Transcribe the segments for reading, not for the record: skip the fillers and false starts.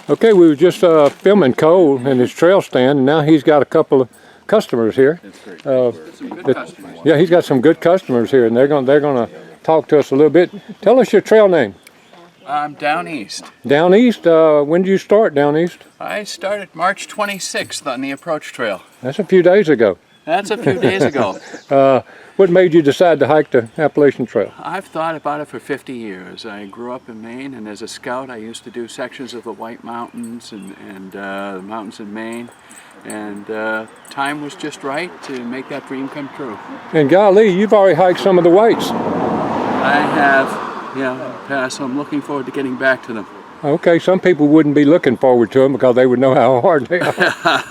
Okay, we were just filming Cole and his trail stand, and now he's got a couple of customers here. Yeah, he's got some good customers here, and they're gonna talk to us a little bit. Tell us your trail name. Down East. Down East. When did you start Down East? I started March 26th on the approach trail. That's a few days ago. That's a few days ago. What made you decide to hike the Appalachian Trail? I've thought about it for 50 years. I grew up in Maine, and as a scout I used to do sections of the White Mountains and the mountains in Maine. And time was just right to make that dream come true. And golly, you've already hiked some of the Whites. I have, past, so I'm looking forward to getting back to them. Okay, some people wouldn't be looking forward to them because they would know how hard they are.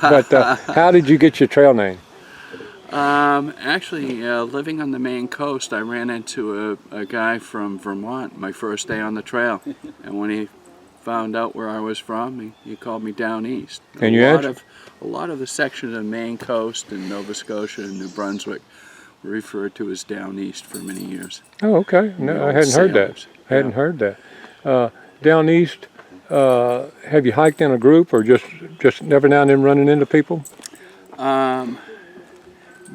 But how did you get your trail name? Actually, living on the Maine coast, I ran into a guy from Vermont my first day on the trail. And when he found out where I was from, he called me Down East. And a lot of the section of the Maine coast and Nova Scotia and New Brunswick were referred to as Down East for many years. Oh, okay. No, I hadn't heard that. I hadn't heard that. Down East, have you hiked in a group or just every now and then running into people?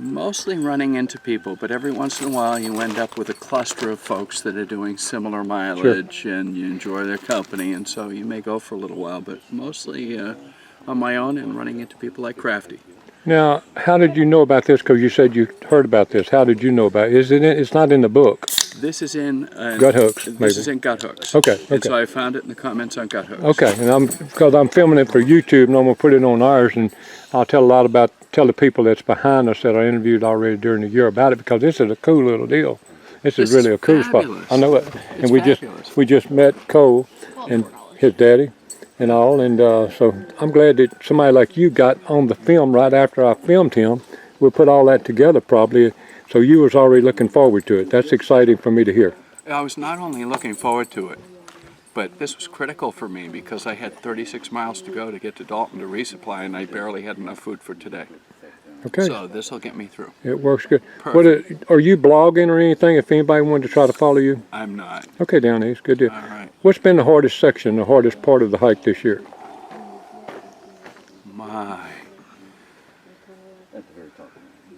Mostly running into people, but every once in a while you end up with a cluster of folks that are doing similar mileage, and you enjoy their company, and so you may go for a little while, but mostly on my own and running into people like Crafty. Now, how did you know about this? Because you said you heard about this. How did you know about it? It's not in the book. This is in Gut Hooks, maybe. This is in Gut Hooks. Okay. And so I found it in the comments on Gut Hooks. Okay, and because I'm filming it for YouTube, and I'm gonna put it on ours, and I'll tell the people that's behind us that I interviewed already during the year about it, because this is a cool little deal. This is really a cool fabulous. spot. I know it. And It's we just met Cole and his daddy and all, and so I'm glad that somebody like you got on the film right after I filmed him. We'll put all that together probably, so you was already looking forward to it. That's exciting for me to hear. I was not only looking forward to it, but this was critical for me because I had 36 miles to go to get to Dalton to resupply, and I barely had enough food for today. Okay. So this will get me through. It works good. Perfect. Are you blogging or anything if anybody wanted to try to follow you? I'm not. Okay, Down East, good deal. All right. What's been the hardest section, the hardest part of the hike this year? My.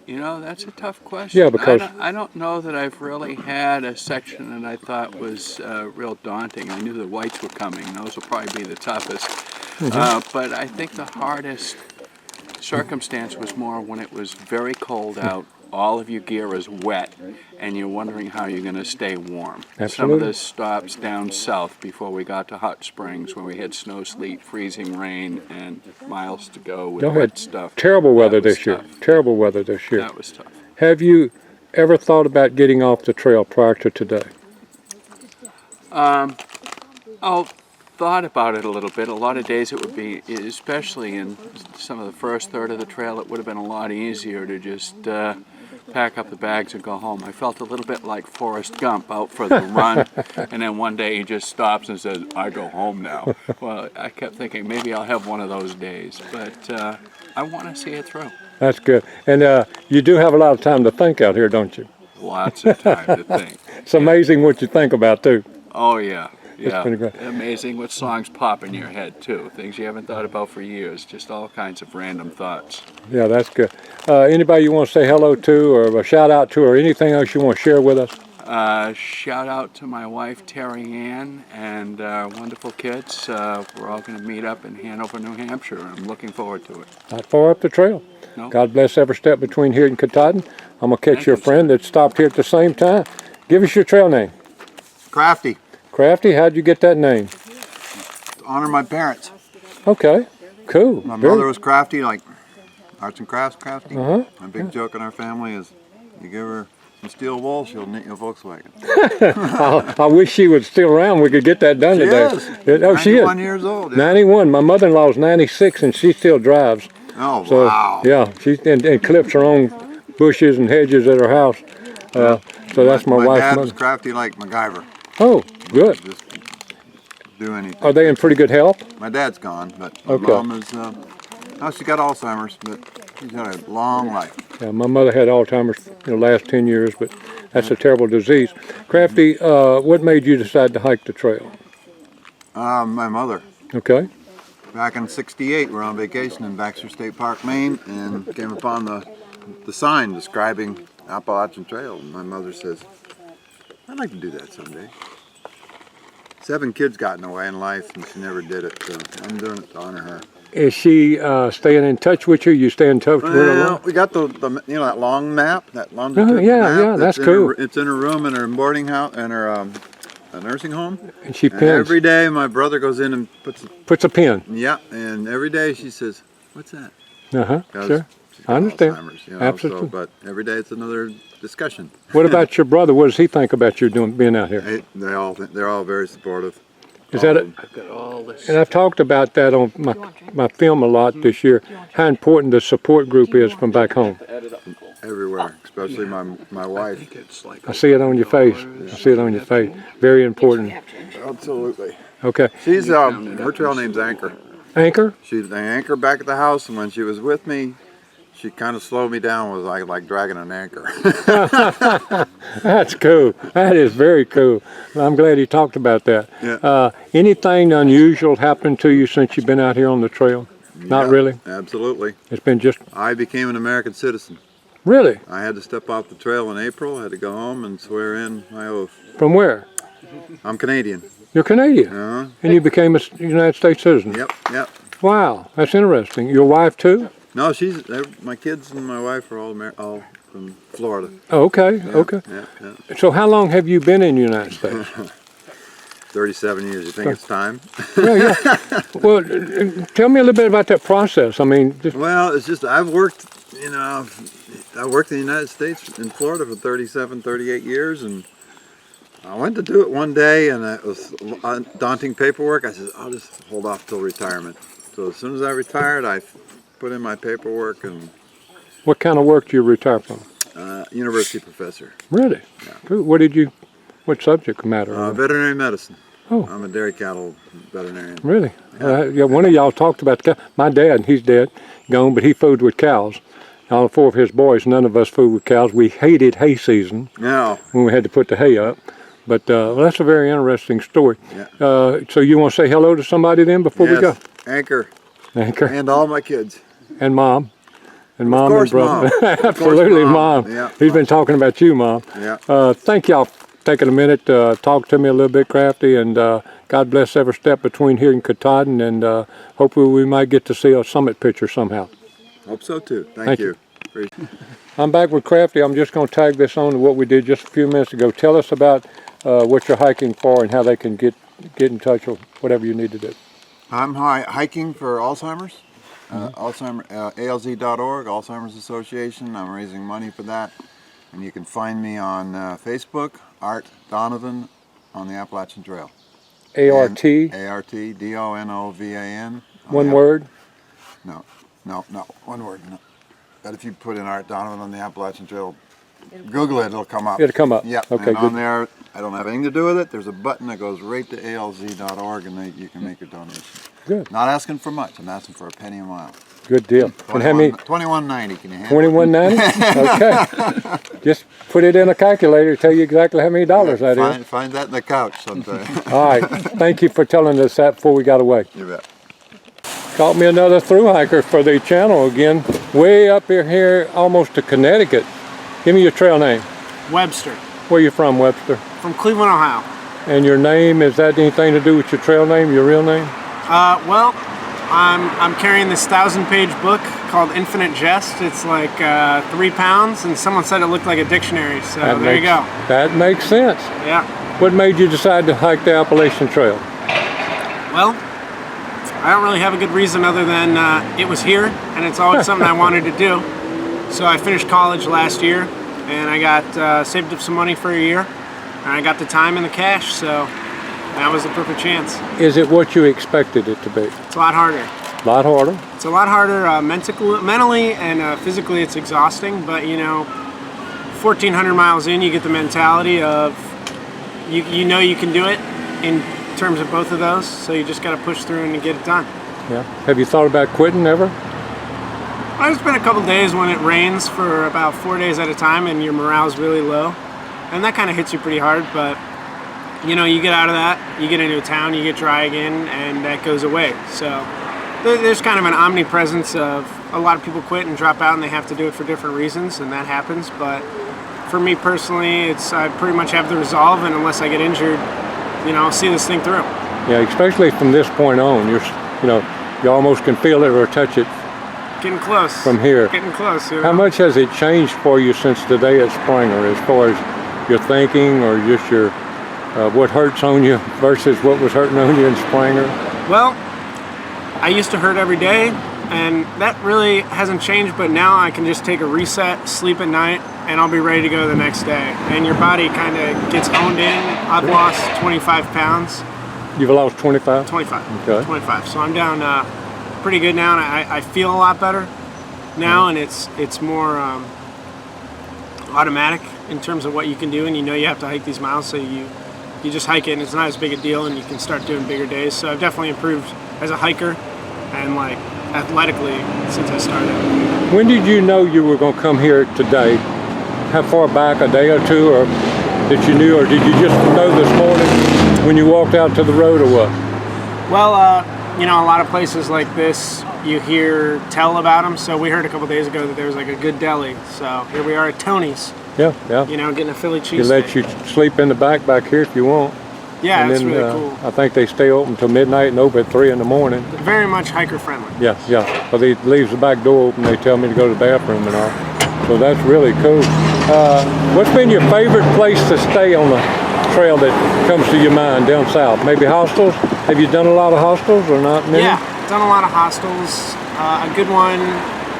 That's a tough question. Yeah, because I don't know that I've really had a section that I thought was real daunting. I knew the Whites were coming. Those will probably be the toughest. But I think the hardest circumstance was more when it was very cold out. All of your gear is wet, and you're wondering how you're going to stay warm. Absolutely. Some of the stops down south before we got to Hot Springs, where we had snow, sleet, freezing rain, and miles to go with wet stuff. Terrible weather this year. Terrible weather this year. That was tough. Have you ever thought about getting off the trail prior to today? Thought about it a little bit. A lot of days it would be, especially in some of the first third of the trail, it would have been a lot easier to just pack up the bags and go home. I felt a little bit like Forrest Gump out for the run, and then one day he just stops and says, "I go home now." Well, I kept thinking maybe I'll have one of those days, but I want to see it through. That's good. And you do have a lot of time to think out here, don't you? Lots of time to think. It's amazing what you think about, too. Oh, yeah. It's pretty great. Amazing what songs pop in your head, too. Things you haven't thought about for years. Just all kinds of random thoughts. Yeah, that's good. Anybody you want to say hello to or a shout out to or anything else you want to share with us? Shout out to my wife, Terry Ann, and wonderful kids. We're all going to meet up in Hanover, New Hampshire. I'm looking forward to it. Not far up the trail. No. God bless every step between here and Katahdin. I'm going to catch your friend that stopped here at the same time. Give us your trail name. Crafty. Crafty, how'd you get that name? To honor my parents. Okay, cool. My mother was crafty, like arts and crafts crafty. Uh-huh. My big joke in our family is you give her some steel wool, she'll knit you a Volkswagen. I wish she was still around. We could get that done She today. is. Oh, she is. 91 years old. Yeah. 91. My mother-in-law's 96 and she still drives. Oh, So, wow. yeah, she and clips her own bushes and hedges at her house. So that's my wife's My dad mother. was crafty like MacGyver. Oh, good. Just do anything. Are they in pretty good health? My dad's gone, but my Okay. mom is, she got Alzheimer's, but she's had a long life. Yeah, my mother had Alzheimer's the last 10 years, but that's a terrible disease. Crafty, what made you decide to hike the trail? My mother. Okay. back in '68, we were on vacation in Baxter State Park, Maine, and came upon the sign describing Appalachian Trail. And my mother says, "I'd like to do that someday." 7 kids got in the way in life, and she never did it. So I'm doing it to honor her. Is she staying in touch with you? You stay in touch with her a lot? We got the that long map, that longitude map. Yeah, that's cool. It's in her room in her boarding house, in her a nursing home. And she And pins. every day my brother goes in and Puts a pin. yeah, and every day she says, "What's that?" Uh-huh, 'Cause sure. she's got I understand. Alzheimer's, Absolutely. So, but every day it's another discussion. What about your brother? What does he think about you being out here? They're all very supportive. Is that a, I've got all this. and I've talked about that on my film a lot this year, how important the support group is from back home. Everywhere, especially my wife. It's like I see it on your face. I see it on your face. Very important. Absolutely. Okay. She's her trail name's Anchor. Anchor? She's the anchor back at the house, and when she was with me, she kind of slowed me down. Was like dragging an anchor. That's cool. That is very cool. I'm glad he talked about that. Yeah. Anything unusual happened to you since you've been out here on the trail? Not Yeah, really? Absolutely. It's been just, I became an American citizen. really? I had to step off the trail in April. I had to go home and swear in my oath. From where? I'm Canadian. You're Canadian, Uh-huh. and you became a United States citizen. Yep. Wow, that's interesting. Your wife too? No, my kids and my wife are all from Florida. Oh, okay, Yeah, okay. Yeah. So how long have you been in the United States? 37 years. You think it's time? Well, yeah. Well, tell me a little bit about that process. I mean, just, Well, it's just I've worked, I worked in the United States in Florida for 37, 38 years, and I went to do it one day, and it was daunting paperwork. I said, I'll just hold off till retirement. So as soon as I retired, I put in my paperwork and what kind of work do you retire from? university professor. Really? Yeah. Cool. What subject matter? Veterinary medicine. Oh. I'm a dairy cattle veterinarian. Really? Yeah, one of y'all talked about the cow. My dad, he's dead, gone, but he fooled with cows. All 4 of his boys, none of us fooled with cows. We hated hay season Now, when we had to put the hay up. But well, that's a very interesting story. Yeah. So you want to say hello to somebody then before we go? Anchor, Anchor. and all my kids. And Mom. And Mom course, and brother. Mom. Absolutely, Mom. Mom. Yeah. He's been talking about you, Mom. Yeah. Thank y'all for taking a minute to talk to me a little bit, Crafty, and God bless every step between here and Katahdin, and hopefully we might get to see a summit picture somehow. Hope so too. Thank Thank you. I'm back with Crafty. I'm just going to tag this on to what we did just a few minutes ago. Tell us about what you're hiking for and how they can get in touch with whatever you need to do. I'm hiking for Alzheimer's. ALZ.org, Alzheimer's Association. I'm raising money for that. And you can find me on Facebook, Art Donovan, on the Appalachian Trail. A-R-T, A-R-T, D-O-N-O-V-A-N. one word. No, one word. No. But if you put in Art Donovan on the Appalachian Trail, Google it, it'll come up. It'll come up. Yeah, Okay, and on good. there, I don't have anything to do with it. There's a button that goes right to ALZ.org, and you can make your donation. Good. Not asking for much. I'm asking for a penny a mile. Good deal. And how many? $21.90. Can you handle it? $21.90? Okay. Just put it in a calculator, tell you exactly how many dollars that is. Find that in the couch sometime. All right. Thank you for telling us that before we got away. You bet. Caught me another thru hiker for the channel again. Way up here almost to Connecticut. Give me your trail name. Webster, Where you from, Webster? from Cleveland, Ohio. And your name, is that anything to do with your trail name, your real name? Well, I'm carrying this 1,000-page book called Infinite Jest. It's like 3 pounds, and someone said it looked like a dictionary, so there you go. That makes sense. Yeah. What made you decide to hike the Appalachian Trail? Well, I don't really have a good reason other than it was here, and it's always something I wanted to do. So I finished college last year, and I got saved up some money for a year, and I got the time and the cash, so that was the perfect chance. Is it what you expected it to be? It's a lot harder. A lot harder? It's a lot harder mentally and physically. It's exhausting, but 1,400 miles in, you get the mentality of you know you can do it in terms of both of those, so you just got to push through and get it done. Yeah. Have you thought about quitting ever? There's been a couple days when it rains for about 4 days at a time and your morale's really low, and that kind of hits you pretty hard, but you get out of that, you get into a town, you get dry again, and that goes away. So there's kind of an omnipresence of a lot of people quit and drop out, and they have to do it for different reasons, and that happens. But for me personally, I pretty much have the resolve, and unless I get injured, I'll see this thing through. Yeah, especially from this point on, you almost can feel it or touch it. Getting close. From here. Getting close. How much has it changed for you since the day at Springer, as far as your thinking or just your what hurts on you versus what was hurting on you in Springer? Well, I used to hurt every day, and that really hasn't changed, but now I can just take a reset, sleep at night, and I'll be ready to go the next day. And your body kind of gets honed in. I've lost 25 pounds. You've lost 25? 25. Okay. 25. So I'm down pretty good now, and I feel a lot better now, and it's more automatic in terms of what you can do, and you have to hike these miles, so you just hike it, and it's not as big a deal, and you can start doing bigger days. So I've definitely improved as a hiker and like athletically since I started. When did you know you were going to come here today? How far back, a day or two, or that you knew, or did you just know this morning when you walked out to the road, or what? Well, a lot of places like this, you tell about them. So we heard a couple days ago that there was like a good deli. So here we are at Tony's. Yeah. Getting a Philly cheesesteak. They let you sleep in the back here if you want. Yeah, and that's then, really cool. I think they stay open till midnight and open at 3 in the morning. Very much hiker friendly. Yeah. But they leaves the back door open. They tell me to go to the bathroom and all. So that's really cool. What's been your favorite place to stay on the trail that comes to your mind down south? Maybe hostels? Have you done a lot of hostels or not many? Yeah, done a lot of hostels. A good one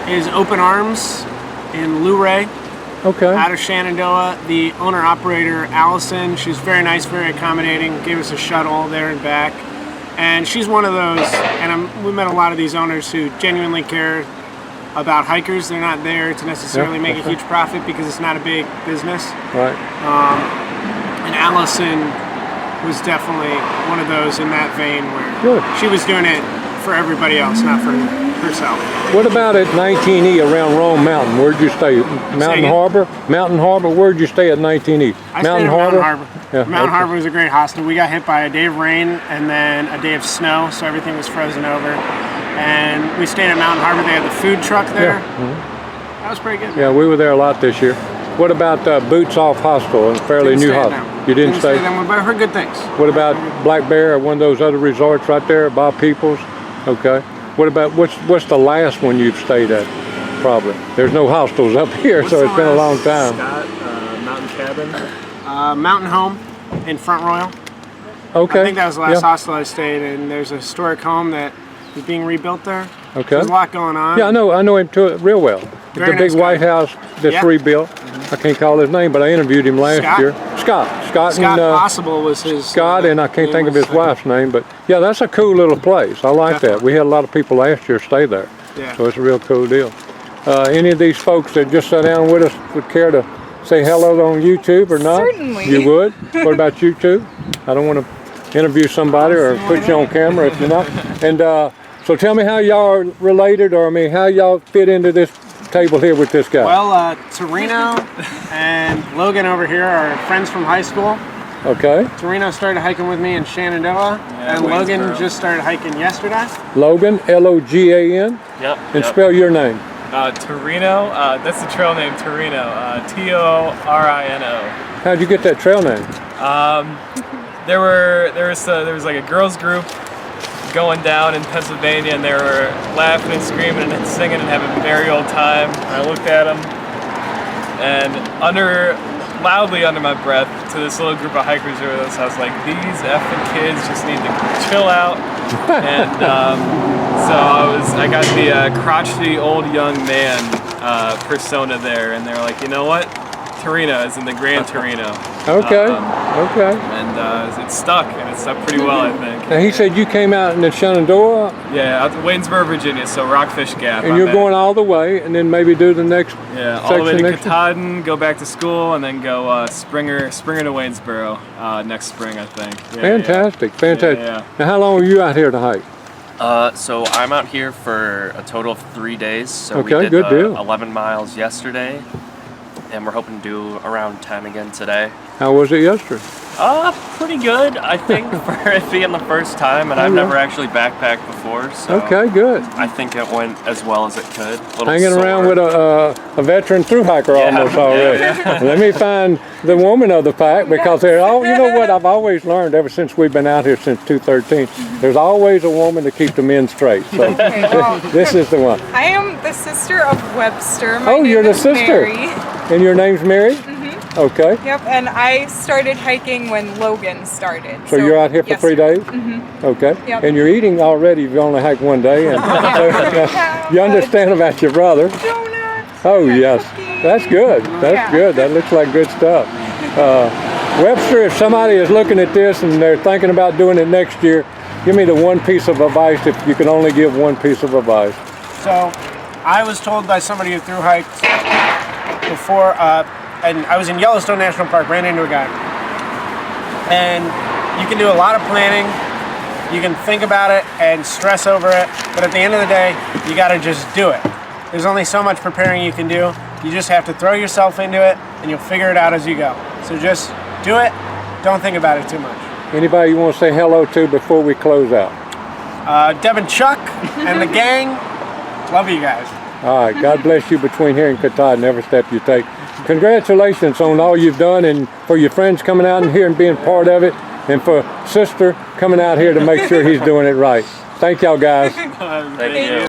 is Open Arms in Luray. Okay. Out of Shenandoah. The owner-operator, Allison, she's very nice, very accommodating, gave us a shuttle there and back. And she's one of those, and we met a lot of these owners who genuinely care about hikers. They're not there to necessarily make a huge profit because it's not a big business. Right. And Allison was definitely one of those in that vein where she was doing it for everybody else, not for herself. What about at 19E around Rome Mountain? Where'd you stay? Mountain Harbor? Mountain Harbor? Where'd you stay at 19E? I stayed at Mountain Harbor. Yeah, Mountain Harbor was a great hostel. We got hit by a day of rain and then a day of snow, so everything was frozen over. And we stayed at Mountain Harbor. They had the food truck there. That was pretty good. Yeah, we were there a lot this year. What about Boots Off Hostel, a fairly new hostel? You didn't stay? But I heard good things. What about Black Bear or one of those other resorts right there, Bob Peoples? Okay. What about, what's the last one you've stayed at? Probably. There's no hostels up here, so it's been a long time. Scott, Mountain Cabin. Mountain Home in Front Royal. Okay. I think that was the last hostel I stayed in. There's a historic home that is being rebuilt there. Okay. There's a lot going on. Yeah, I know him real well. Very the big nice White guy. House that's rebuilt. I can't call his name, but I interviewed him last year. Scott and Possible was his. Scott, and I can't think of his wife's name, but yeah, that's a cool little place. I like that. We had a lot of people last year stay there. Yeah. So it's a real cool deal. Any of these folks that just sat down with us would care to say hello on YouTube or not? Certainly. You would? What about YouTube? I don't want to interview somebody or put you on camera if you're not. And so tell me how y'all are related, or how y'all fit into this table here with this guy. Well, Torino and Logan over here are friends from high school. Okay. Torino started hiking with me in Shenandoah, and Logan just started hiking yesterday. Logan, Logan. Yep. And spell your name. Torino. That's the trail name, Torino. Torino. How'd you get that trail name? There was like a girls group going down in Pennsylvania, and they were laughing and screaming and singing and having a very old time. And I looked at them, and loudly under my breath to this little group of hikers who were with us, I was like, these effing kids just need to chill out. And so I got the crotchety old young man persona there, and they were like, you know what? Torino is in the Grand Torino. Okay. And it stuck pretty well, I think. Now he said you came out in the Shenandoah. Yeah, out to Waynesboro, Virginia, so Rockfish Gap. And you're going all the way, and then maybe do the next section. All the way to Katahdin, go back to school, and then go Springer to Waynesboro next spring, I think. Fantastic. Yeah. Now how long were you out here to hike? So I'm out here for a total of 3 days. So Okay, we did good deal. 11 miles yesterday, and we're hoping to do around 10 again today. How was it yesterday? Pretty good, I think, for it being the first time, and I've never actually backpacked before, so Okay, good. I think it went as well as it could. A little Hanging around sore. with a veteran thru hiker almost already. Let me find the woman of the pack, because they're all, you know what I've always learned ever since we've been out here since 2013, there's always a woman to keep the men straight. So Okay, well, this is the one. I am the sister of Webster. My Oh, name you're the is sister. Mary. And your name's Mary? Okay. Yep, and I started hiking when Logan started. So you're out here for 3 days? Okay. Yep. And you're eating already, you've only hiked 1 day. And so, you understand about your brother. Donuts. Oh, and yes. cookies. That's good. That's Yeah. good. That looks like good stuff. Webster, if somebody is looking at this and they're thinking about doing it next year, give me the one piece of advice, if you can only give one piece of advice. So, I was told by somebody who thru hiked before, and I was in Yellowstone National Park, ran into a guy. And you can do a lot of planning, you can think about it and stress over it, but at the end of the day, you gotta just do it. There's only so much preparing you can do. You just have to throw yourself into it, and you'll figure it out as you go. So just do it, don't think about it too much. Anybody you want to say hello to before we close out? Deb and Chuck and the gang, love you guys. All right, God bless you between here and Katahdin, and every step you take. Congratulations on all you've done, and for your friends coming out in here and being part of it, and for Sister coming out here to make sure he's doing it right. Thank y'all guys. Thank you.